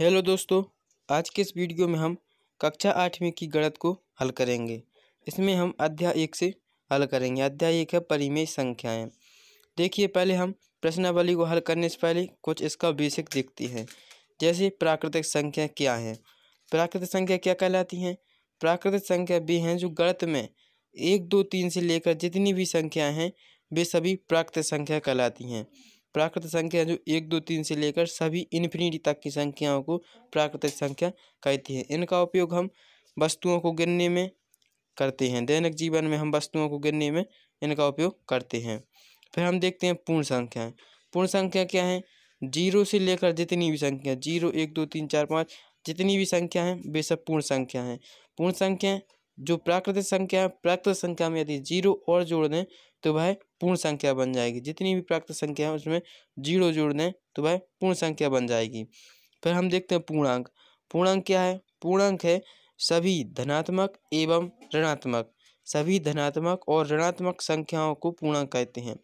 Hello दोस्तों, आज के इस वीडियो में हम कक्षा 8वीं की गणित को हल करेंगे। इसमें हम अध्याय 1 से हल करेंगे। अध्याय 1 है परिमेय संख्याएं। देखिए, पहले हम प्रश्नावली को हल करने से पहले कुछ इसका बेसिक देखते हैं। जैसे प्राकृतिक संख्या क्या है। प्राकृतिक संख्या क्या कहलाती हैं? प्राकृतिक संख्या वे हैं जो गणित में 1, 2, 3 से लेकर जितनी भी संख्याएँ हैं वे सभी प्राकृतिक संख्या कहलाती हैं। प्राकृतिक संख्या जो 1, 2, 3 से लेकर सभी इन्फिनिटी तक की संख्याओं को प्राकृतिक संख्या कहती है। इनका उपयोग हम वस्तुओं को गिनने में करते हैं। दैनिक जीवन में हम वस्तुओं को गिनने में इनका उपयोग करते हैं। फिर हम देखते हैं पूर्ण संख्याएं। पूर्ण संख्या क्या है? 0 से लेकर जितनी भी संख्या 0, 1, 2, 3, 4, 5 जितनी भी संख्या हैं वे सब पूर्ण संख्या हैं। पूर्ण संख्या जो प्राकृतिक संख्या है, प्राकृतिक संख्या में यदि 0 और जोड़ दें तो वह पूर्ण संख्या बन जाएगी। जितनी भी प्राकृतिक संख्या है उसमें 0 जोड़ दें तो वह पूर्ण संख्या बन जाएगी। फिर हम देखते हैं पूर्णांक। पूर्णांक क्या है? पूर्णांक है सभी धनात्मक एवं ऋणात्मक, सभी धनात्मक और ऋणात्मक संख्याओं को पूर्णांक कहते हैं।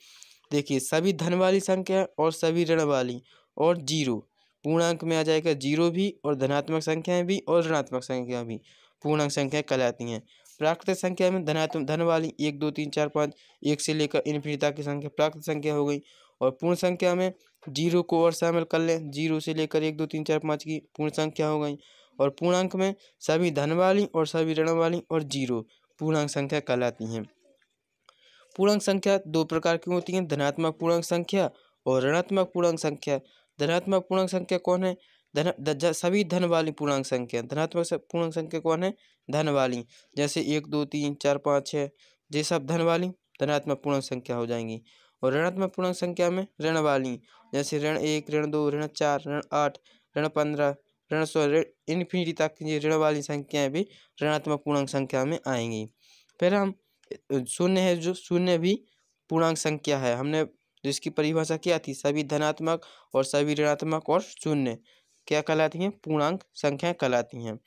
देखिए, सभी धन वाली संख्या और सभी ऋण वाली और 0 पूर्णांक में आ जाएगा। 0 भी और धनात्मक संख्याएं भी और ऋणात्मक संख्या भी पूर्णांक संख्या कहलाती हैं। प्राकृतिक संख्या में धन वाली 1, 2, 3, 4, 5 1 से लेकर इन्फिनिटी तक की संख्या प्राकृतिक संख्या हो गई। और पूर्ण संख्या में 0 को और शामिल कर लें, 0 से लेकर 1, 2, 3, 4, 5 की पूर्ण संख्या हो गई। और पूर्णांक में सभी धन वाली और सभी ऋण वाली और 0 पूर्णांक संख्या कहलाती हैं। पूर्णांक संख्या 2 प्रकार की होती हैं, धनात्मक पूर्णांक संख्या और ऋणात्मक पूर्णांक संख्या। धनात्मक पूर्णांक संख्या कौन है? सभी धन वाली पूर्णांक संख्या। धनात्मक पूर्णांक संख्या कौन है? धन वाली। जैसे 1, 2, 3, 4, 5, 6 ये सब धन वाली धनात्मक पूर्णांक संख्या हो जाएंगी। और ऋणात्मक पूर्णांक संख्या में ऋण वाली, जैसे ऋण 1, ऋण 2, ऋण 4, ऋण 8, ऋण 15, ऋण 100 इन्फिनिटी तक की ऋण वाली संख्याएं भी ऋणात्मक पूर्णांक संख्या में आएंगी। फिर हम शून्य है, जो शून्य भी पूर्णांक संख्या है। हमने जिसकी परिभाषा क्या थी? सभी धनात्मक और सभी ऋणात्मक और शून्य क्या कहलाती हैं? पूर्णांक संख्या कहलाती हैं।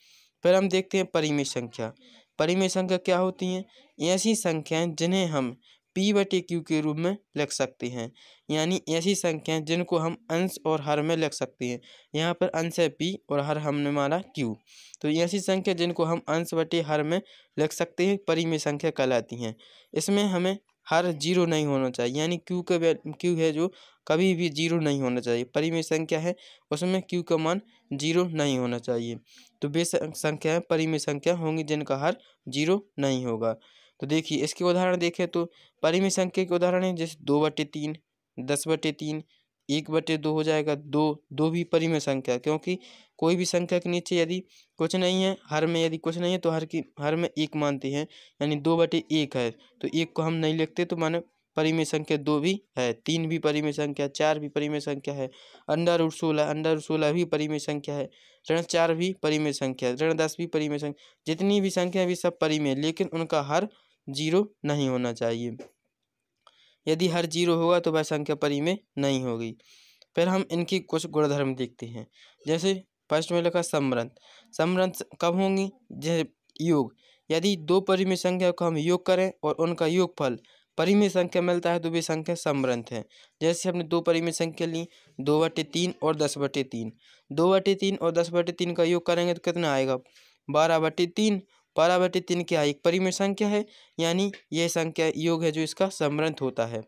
फिर हम देखते हैं परिमेय संख्या। परिमेय संख्या क्या होती हैं? ऐसी संख्याएं जिन्हें हम P/Q के रूप में लिख सकते हैं, यानी ऐसी संख्याएं जिनको हम अंश और हर में लिख सकते हैं। यहाँ पर अंश है P और हर हमने माना Q, तो ऐसी संख्या जिनको हम अंश बटे हर में लिख सकते हैं परिमेय संख्या कहलाती हैं। इसमें हमें हर 0 नहीं होना चाहिए, यानी Q है जो कभी भी 0 नहीं होना चाहिए। परिमेय संख्या है उसमें Q का मान 0 नहीं होना चाहिए। तो वे संख्याएं परिमेय संख्या होंगी जिनका हर 0 नहीं होगा। तो देखिए, इसके उदाहरण देखें तो परिमेय संख्या के उदाहरण है जैसे 2/3, 10/3, 1/2 हो जाएगा। 2 भी परिमेय संख्या, क्योंकि कोई भी संख्या के नीचे यदि कुछ नहीं है, हर में यदि कुछ नहीं है तो हर में 1 मानते हैं, यानी 2/1 है तो 1 को हम नहीं लिखते, तो माने परिमेय संख्या 2 भी है। 3 भी परिमेय संख्या, 4 भी परिमेय संख्या है। √16 भी परिमेय संख्या है। ऋण 4 भी परिमेय संख्या है। ऋण 10 भी परिमेय संख्या। जितनी भी संख्या भी सब परिमेय, लेकिन उनका हर 0 नहीं होना चाहिए। यदि हर 0 होगा तो वह संख्या परिमेय नहीं होगी। फिर हम इनकी कुछ गुणधर्म देखते हैं। जैसे फर्स्ट में लिखा समृद्ध। समृद्ध कब होंगी? जैसे योग, यदि 2 परिमेय संख्या को हम योग करें और उनका योगफल परिमेय संख्या मिलता है तो वे संख्या समृद्ध है। जैसे हमने 2 परिमेय संख्या ली, 2/3 और 10/3। 2/3 और 10/3 का योग करेंगे तो कितना आएगा? 12/3। 12/3 क्या है? एक परिमेय संख्या है, यानी यह संख्या योग है जो इसका समृद्ध होता है।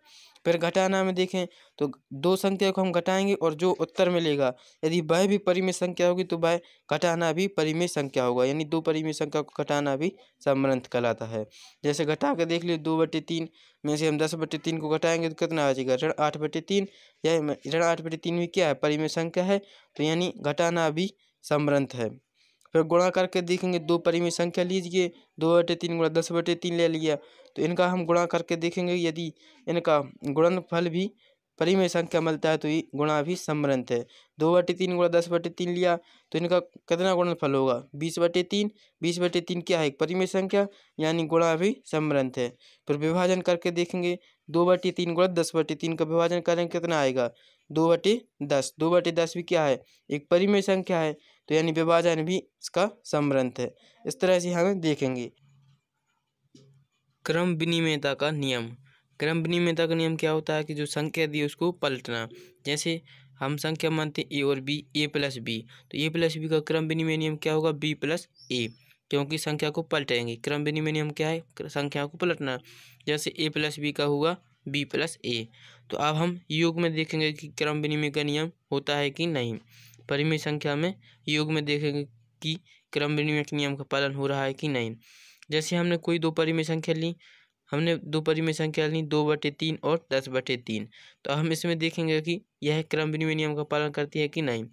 फिर घटाना में देखें तो 2 संख्या को हम घटाएंगे और जो उत्तर मिलेगा यदि वह भी परिमेय संख्या होगी तो वह घटाना भी परिमेय संख्या होगा, यानी 2 परिमेय संख्या को घटाना भी समृद्ध कहलाता है। जैसे घटा के देख लीजिए, 2/3 में से हम 10/3 को घटाएंगे तो कितना आ जाएगा? ऋण 8/3। यह ऋण 8/3 भी क्या है? परिमेय संख्या है, तो यानी घटाना भी समृद्ध है। फिर गुणा करके देखेंगे, 2 परिमेय संख्या लीजिए, 2/3 गुणा 10/3 ले लिया, तो इनका हम गुणा करके देखेंगे, यदि इनका गुणनफल भी परिमेय संख्या मिलता है तो ये गुणा भी समृद्ध है। 2/3 गुणा 10/3 लिया तो इनका कितना गुणनफल होगा? 20/3। 20/3 क्या है? एक परिमेय संख्या, यानी गुणा भी समृद्ध है। फिर विभाजन करके देखेंगे, 2/3 गुणा 10/3 का विभाजन करेंगे कितना आएगा? 2/10। 2/10 भी क्या है? एक परिमेय संख्या है, तो यानी विभाजन भी इसका समृद्ध है। इस तरह से हमें देखेंगे। क्रम विनिमयता का नियम। क्रम विनिमयता का नियम क्या होता है कि जो संख्या दी उसको पलटना। जैसे हम संख्या मानते हैं ए और बी, ए प्लस बी, तो ए प्लस बी का क्रम विनिमय नियम क्या होगा, बी प्लस ए, क्योंकि संख्या को पलटेंगे। क्रम विनिमय नियम क्या है, संख्या को पलटना। जैसे ए प्लस बी का हुआ बी प्लस ए। तो अब हम योग में देखेंगे कि क्रम विनिमय का नियम होता है कि नहीं। परिमेय संख्या में योग में देखेंगे कि क्रम विनिमय के नियम का पालन हो रहा है कि नहीं। जैसे हमने कोई दो परिमेय संख्या ली, हमने दो परिमेय संख्या ली 2/3 और 10/3, तो हम इसमें देखेंगे कि यह क्रम विनिमय नियम का पालन करती है कि नहीं।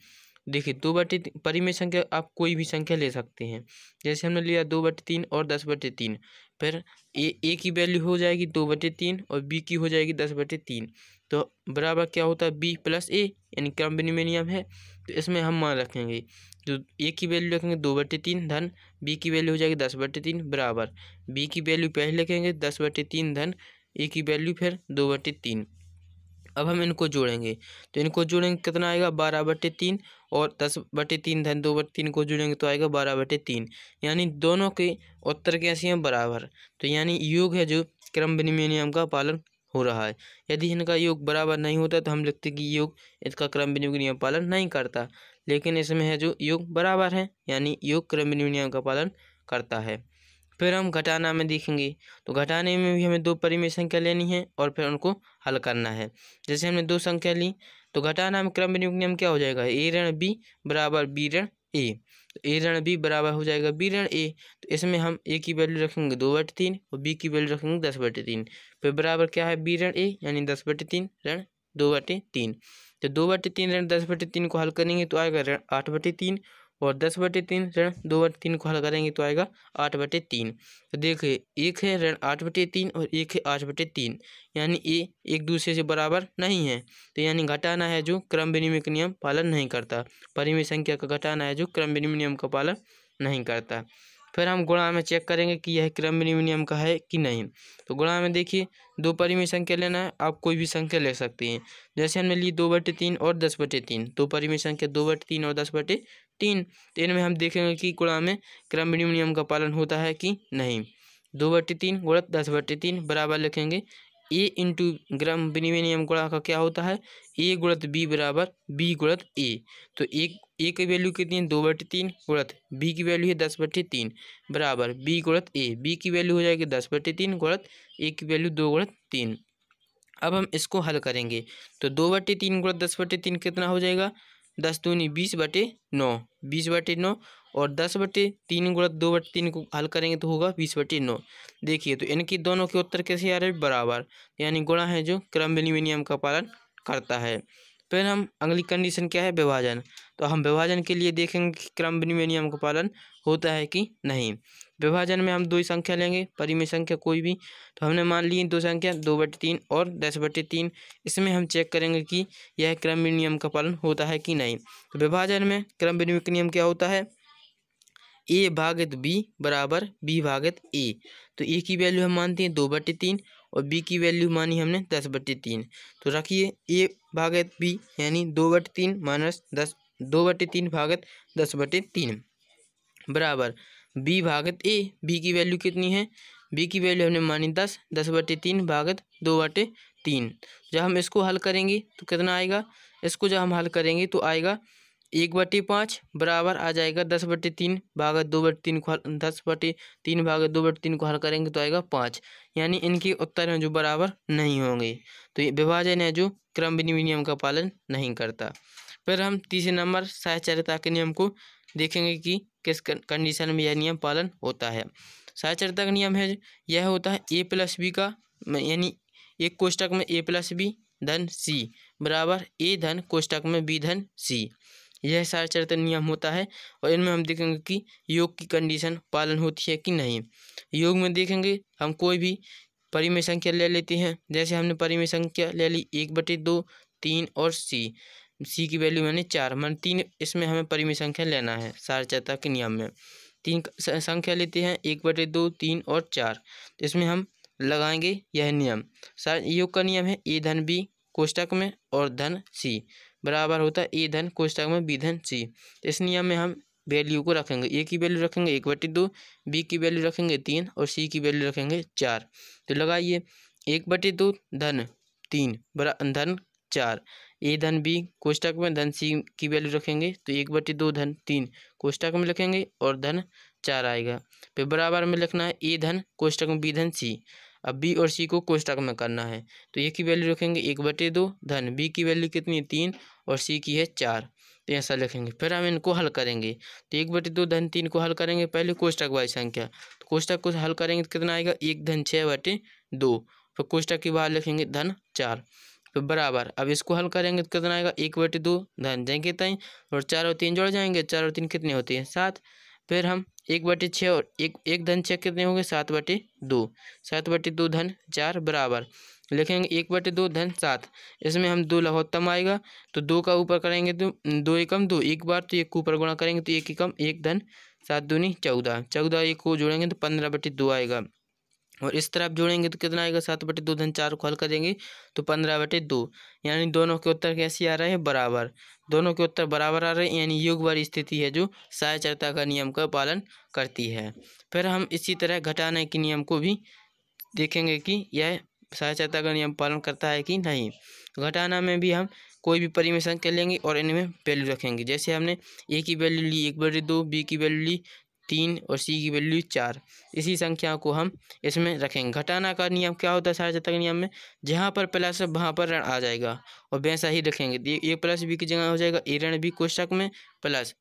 देखिए 2/3 परिमेय संख्या आप कोई भी संख्या ले सकते हैं। जैसे हमने लिया 2/3 और 10/3, फिर ए की वैल्यू हो जाएगी 2/3 और बी की हो जाएगी 10/3, तो बराबर क्या होता है, बी प्लस ए, यानी क्रम विनिमय नियम है। तो इसमें हम मान रखेंगे, जो ए की वैल्यू रखेंगे 2/3 धन बी की वैल्यू हो जाएगी 10/3 बराबर बी की वैल्यू पहले लिखेंगे 10/3 धन ए की वैल्यू फिर 2/3। अब हम इनको जोड़ेंगे, तो इनको जोड़ेंगे कितना आएगा 12/3 और 10/3 धन 2/3 को जोड़ेंगे तो आएगा 12/3, यानी दोनों के उत्तर कैसे हैं, बराबर। तो यानी योग है जो क्रम विनिमय नियम का पालन हो रहा है। यदि इनका योग बराबर नहीं होता तो हम लिखते कि योग इसका क्रम विनिमय नियम पालन नहीं करता, लेकिन इसमें है जो योग बराबर है, यानी योग क्रम विनिमय नियम का पालन करता है। फिर हम घटाना में देखेंगे, तो घटाने में भी हमें दो परिमेय संख्या लेनी है और फिर उनको हल करना है। जैसे हमने दो संख्या ली, तो घटाना में क्रम विनिमय नियम क्या हो जाएगा, ए ऋण बी बराबर बी ऋण ए, तो ए ऋण बी बराबर हो जाएगा बी ऋण ए। तो इसमें हम ए की वैल्यू रखेंगे 2/3 और बी की वैल्यू रखेंगे 10/3, फिर बराबर क्या है बी ऋण ए, यानी 10/3 ऋण 2/3। तो 2/3 ऋण 10/3 को हल करेंगे तो आएगा ऋण 8/3, और 10/3 ऋण 2/3 को हल करेंगे तो आएगा 8/3। तो देखिए एक है ऋण 8/3 और एक है 8/3, यानी ये एक दूसरे से बराबर नहीं है। तो यानी घटाना है जो क्रम विनिमय का नियम पालन नहीं करता, परिमेय संख्या का घटाना है जो क्रम विनिमय नियम का पालन नहीं करता। फिर हम गुणा में चेक करेंगे कि यह क्रम विनिमय नियम का है कि नहीं। तो गुणा में देखिए दो परिमेय संख्या लेना है, आप कोई भी संख्या ले सकते हैं। जैसे हमने ली 2/3 और 10/3, दो परिमेय संख्या 2/3 और 10/3, तो इनमें हम देखेंगे कि गुणा में क्रम विनिमय नियम का पालन होता है कि नहीं। 2/3 गुणित 10/3 बराबर लिखेंगे ए इंटू क्रम विनिमय नियम गुणा का क्या होता है, ए गुणित बी बराबर बी गुणित ए। तो एक ए की वैल्यू कितनी है 2/3 गुणित बी की वैल्यू है 10/3 बराबर बी गुणित ए, बी की वैल्यू हो जाएगी 10/3 गुणित ए की वैल्यू 2/3। अब हम इसको हल करेंगे, तो 2/3 गुणित 10/3 कितना हो जाएगा, 10 दूनी 20/9, 20/9, और 10/3 गुणित 2/3 को हल करेंगे तो होगा 20/9। देखिए तो इनकी दोनों के उत्तर कैसे आ रहे हैं, बराबर, यानी गुणा है जो क्रम विनिमय नियम का पालन करता है। फिर हम अगली कंडीशन क्या है, विभाजन। तो हम विभाजन के लिए देखेंगे कि क्रम विनिमय नियम का पालन होता है कि नहीं। विभाजन में हम दो ही संख्या लेंगे, परिमेय संख्या कोई भी। तो हमने मान ली दो संख्या 2/3 और 10/3, इसमें हम चेक करेंगे कि यह क्रम विनिमय नियम का पालन होता है कि नहीं। तो विभाजन में क्रम विनिमय का नियम क्या होता है, ए भागित बी बराबर बी भागित ए। तो ए की वैल्यू हम मानते हैं 2/3 और बी की वैल्यू मानी हमने 10/3। तो रखिए ए भागित बी यानी 2/3 माइनस 10, 2/3 भागित 10/3 बराबर बी भागित ए। बी की वैल्यू कितनी है, बी की वैल्यू हमने मानी 10, 10/3 भागित 2/3। जब हम इसको हल करेंगे तो कितना आएगा, इसको जब हम हल करेंगे तो आएगा 1/5 बराबर आ जाएगा 10/3 भागित 2/3 को 10/3 भागित 2/3 को हल करेंगे तो आएगा 5, यानी इनके उत्तर हैं जो बराबर नहीं होंगे। तो ये विभाजन है जो क्रम विनिमय नियम का पालन नहीं करता। फिर हम तीसरे नंबर सहचर्यता के नियम को देखेंगे कि किस कंडीशन में यह नियम पालन होता है। सहचर्यता का नियम है यह होता है ए प्लस बी का, यानी एक कोष्टक में ए प्लस बी धन सी बराबर ए धन कोष्टक में बी धन सी, यह सहचर्यता नियम होता है। और इनमें हम देखेंगे कि योग की कंडीशन पालन होती है कि नहीं। योग में देखेंगे हम कोई भी परिमेय संख्या ले लेते हैं। जैसे हमने परिमेय संख्या ले ली 1/2, 3 और सी की वैल्यू मैंने 4, मान 3, इसमें हमें परिमेय संख्या लेना है। सहचर्यता के नियम में 3 संख्या लेते हैं 1/2, 3 और 4, इसमें हम लगाएंगे यह नियम। योग का नियम है ए धन बी कोष्टक में और धन सी बराबर होता है ए धन कोष्टक में बी धन सी। इस नियम में हम वैल्यू को रखेंगे, ए की वैल्यू रखेंगे 1/2, बी की वैल्यू रखेंगे 3 और सी की वैल्यू रखेंगे 4। तो लगाइए 1/2 धन 3 धन 4। ए धन बी कोष्टक में धन सी की वैल्यू रखेंगे तो 1/2 धन 3 कोष्टक में लिखेंगे और धन 4 आएगा। फिर बराबर में लिखना है ए धन कोष्टक में बी धन सी। अब बी और सी को कोष्टक में करना है तो ए की वैल्यू रखेंगे 1/2 धन बी की वैल्यू कितनी है 3 और सी की है 4, तो ऐसा लिखेंगे। फिर हम इनको हल करेंगे तो 1/2 धन 3 को हल करेंगे पहले कोष्टक वाली संख्या, तो कोष्टक को हल करेंगे तो कितना आएगा 1 धन 6/2। फिर कोष्टक के बाहर लिखेंगे धन 4। फिर बराबर अब इसको हल करेंगे तो कितना आएगा 1/2 धन जाएंगे तई और 4 और 3 जोड़ जाएंगे, 4 और 3 कितने होते हैं 7। फिर हम 1/6 और एक धन 6 कितने होंगे 7/2, 7/2 धन 4 बराबर लिखेंगे 1/2 धन 7। इसमें हम 2 लघुत्तम आएगा तो 2 का ऊपर करेंगे तो 2 एकम 2 एक बार, तो 1 को ऊपर गुणा करेंगे तो 1 एकम 1 धन 7 दूनी 14, 14 1 को जोड़ेंगे तो 15/2 आएगा। और इस तरफ जोड़ेंगे तो कितना आएगा 7/2 धन 4 को हल करेंगे तो 15/2, यानी दोनों के उत्तर कैसे आ रहे हैं बराबर, दोनों के उत्तर बराबर आ रहे हैं, यानी योग वाली स्थिति है जो साहचर्यता का नियम का पालन करती है। फिर हम इसी तरह घटाने के नियम को भी देखेंगे कि यह साहचर्यता का नियम पालन करता है कि नहीं। घटाना में भी हम कोई भी परिमेय संख्या लेंगे और इनमें वैल्यू रखेंगे। जैसे हमने ए की वैल्यू ली 1/2, बी की वैल्यू ली 3 और सी की वैल्यू 4, इसी संख्या को हम इसमें रखेंगे। घटाना का नियम क्या होता है साहचर्यता के नियम में, जहाँ पर प्लस है वहाँ पर ऋण आ जाएगा और वैसा ही रखेंगे। ए प्लस बी की जगह हो जाएगा ए ऋण बी कोष्टक में प्लस,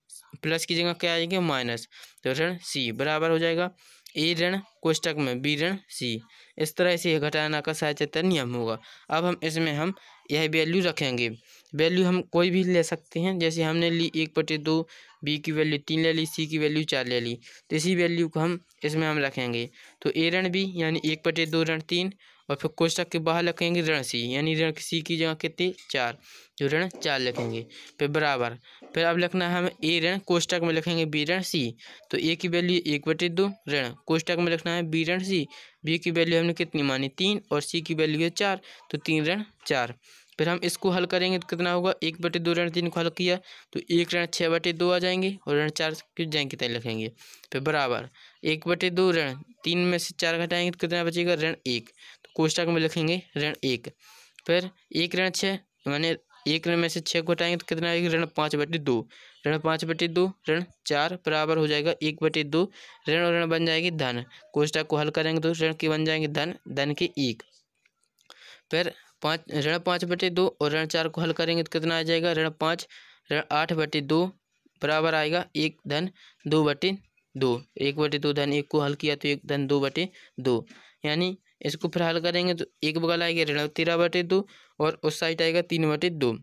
प्लस की जगह क्या आ जाएगा माइनस, तो ऋण सी बराबर हो जाएगा ए ऋण कोष्टक में बी ऋण सी। इस तरह से घटाना का साहचर्यता नियम होगा। अब हम इसमें हम यह वैल्यू रखेंगे, वैल्यू हम कोई भी ले सकते हैं। जैसे हमने ली 1/2, बी की वैल्यू 3 ले ली, सी की वैल्यू 4 ले ली, तो इसी वैल्यू को हम इसमें हम रखेंगे। तो ए ऋण बी यानी 1/2 ऋण 3 और फिर कोष्टक के बाहर रखेंगे ऋण सी, यानी ऋण सी की जगह कितनी 4, जो ऋण 4 लिखेंगे। फिर बराबर फिर अब लिखना है हमें ए ऋण कोष्टक में लिखेंगे बी ऋण सी, तो ए की वैल्यू 1/2 ऋण कोष्टक में लिखना है बी ऋण सी, बी की वैल्यू हमने कितनी मानी 3 और सी की वैल्यू है 4, तो 3 ऋण 4। फिर हम इसको हल करेंगे तो कितना होगा 1/2 ऋण 3 को हल किया तो 1 ऋण 6/2 आ जाएंगे और ऋण 4 किस जाएंगे तय लिखेंगे। फिर बराबर 1/2 ऋण 3 में से 4 घटाएंगे तो कितना बचेगा ऋण 1, तो कोष्टक में लिखेंगे ऋण 1। फिर 1 ऋण 6 माने 1 ऋण में से 6 घटाएंगे तो कितना आएगा ऋण 5/2, ऋण 5/2 ऋण 4 बराबर हो जाएगा 1/2, ऋण और ऋण बन जाएगी धन, कोष्टक को हल करेंगे तो ऋण के बन जाएंगे धन, धन के 1। फिर ऋण 5/2 और ऋण 4 को हल करेंगे तो कितना आ जाएगा ऋण 5 ऋण 8/2 बराबर आएगा 1 धन 2/2, 1/2 धन 1 को हल किया तो 1 धन 2/2, यानी इसको फिर हल करेंगे तो एक बगल आएगा ऋण 13/2 और उस साइड आएगा 3/2।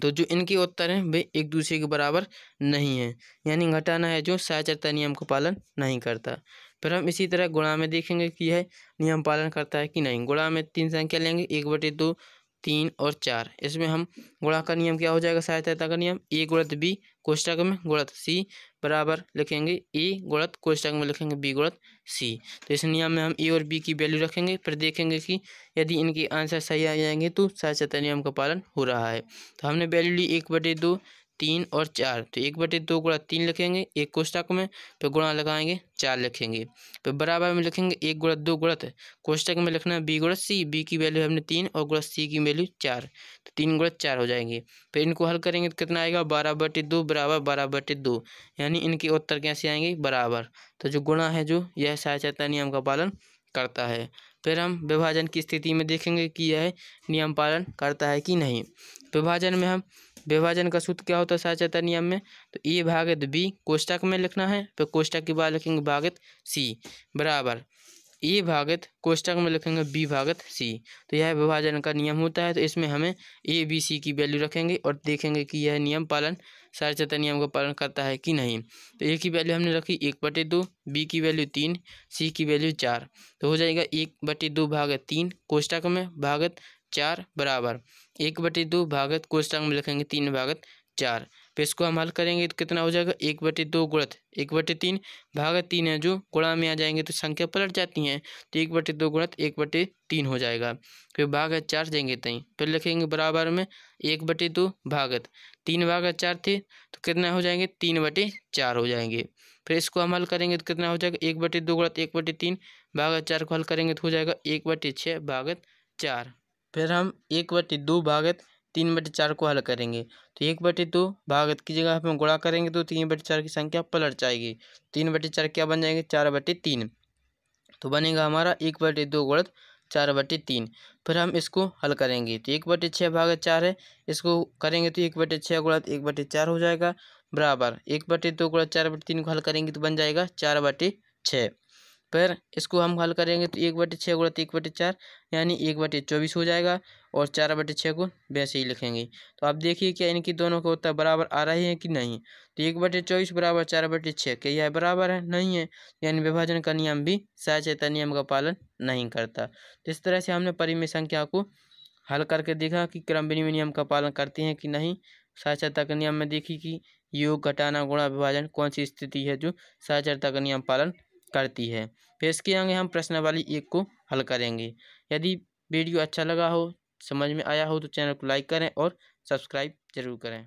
तो जो इनके उत्तर हैं वे एक दूसरे के बराबर नहीं हैं, यानी घटाना है जो साहचर्यता नियम का पालन नहीं करता। फिर हम इसी तरह गुणा में देखेंगे कि यह नियम पालन करता है कि नहीं। गुणा में 3 संख्या लेंगे 1/2, 3 और 4। इसमें हम गुणा का नियम क्या हो जाएगा साहचर्यता का नियम, ए गुणित बी कोष्टक में गुणित सी बराबर लिखेंगे ए गुणित कोष्टक में लिखेंगे बी गुणित सी। तो इस नियम में हम ए और बी की वैल्यू रखेंगे, फिर देखेंगे कि यदि इनके आंसर सही आ जाएंगे तो साहचर्यता नियम का पालन हो रहा है। तो हमने वैल्यू ली 1/2, 3 और 4, तो 1/2 गुणा 3 लिखेंगे एक कोष्टक में, फिर गुणा लगाएंगे 4 लिखेंगे, फिर बराबर में लिखेंगे 1 गुणित 2 गुणित कोष्टक में लिखना है बी गुणित सी, बी की वैल्यू हमने 3 और गुणित सी की वैल्यू 4, तो 3 गुणित 4 हो जाएंगे। फिर इनको हल करेंगे तो कितना आएगा 12/2 बराबर 12/2, यानी इनके उत्तर कैसे आएंगे बराबर। तो जो गुणा है जो यह साहचर्यता नियम का पालन करता है। फिर हम विभाजन की स्थिति में देखेंगे कि यह नियम पालन करता है कि नहीं। विभाजन में हम विभाजन का सूत्र क्या होता है साहचर्यता नियम में, तो ए भागित बी कोष्टक में लिखना है, फिर कोष्टक के बाद लिखेंगे भागित सी बराबर ए भागित कोष्टक में लिखेंगे बी भागित सी। तो यह विभाजन का नियम होता है। तो इसमें हमें ए बी सी की वैल्यू रखेंगे और देखेंगे कि यह नियम पालन साहचर्यता नियम का पालन करता है कि नहीं। तो ए की वैल्यू हमने रखी 1/2, बी की वैल्यू 3, सी की वैल्यू 4, तो हो जाएगा 1/2 भागित 3 कोष्टक में भागित 4 बराबर 1/2 भागित कोष्टक में लिखेंगे 3 भागित 4। फिर इसको हम हल करेंगे तो कितना हो जाएगा 1/2 गुणित 1/3 भागित 3 है जो गुणा में आ जाएंगे तो संख्या पलट जाती हैं, तो 1/2 गुणित 1/3 हो जाएगा। फिर भागित 4 देंगे तहीं, फिर लिखेंगे बराबर में 1/2 भागित 3 भागित 4 थे तो कितना हो जाएंगे 3/4 हो जाएंगे। फिर इसको हम हल करेंगे तो कितना हो जाएगा 1/2 गुणित 1/3 भागित 4 को हल करेंगे तो हो जाएगा 1/6 भागित 4। फिर हम 1/2 भागत 3/4 को हल करेंगे। तो 1/2 भागत की जगह हम गुणा करेंगे तो 3/4 की संख्या पलट जाएगी। 3/4 क्या बन जाएंगे? 4/3। तो बनेगा हमारा 1/2 गुणित 4/3। फिर हम इसको हल करेंगे तो 1/6 भागत 4 है, इसको करेंगे तो 1/6 गुणित 1/4 हो जाएगा, बराबर 1/2 गुणित 4/3 को हल करेंगे तो बन जाएगा 4/6। फिर इसको हम हल करेंगे तो 1/6 गुणित 1/4 यानी 1/24 हो जाएगा, और 4/6 को वैसे ही लिखेंगे। तो आप देखिए क्या इनकी दोनों के उत्तर बराबर आ रहे हैं कि नहीं। तो 1/24 बराबर 4/6, क्या यह बराबर है? नहीं है, यानी विभाजन का नियम भी सहायता नियम का पालन नहीं करता। तो इस तरह से हमने परिमेय संख्या को हल करके देखा कि क्रम विनिमय नियम का पालन करते हैं कि नहीं। साक्षरता के नियम में देखी कि योग, घटाना, गुणा, विभाजन कौन सी स्थिति है जो साक्षरता का नियम पालन करती है। फिर इसके आगे हम प्रश्नावली 1 को हल करेंगे। यदि वीडियो अच्छा लगा हो, समझ में आया हो तो चैनल को लाइक करें और सब्सक्राइब जरूर करें।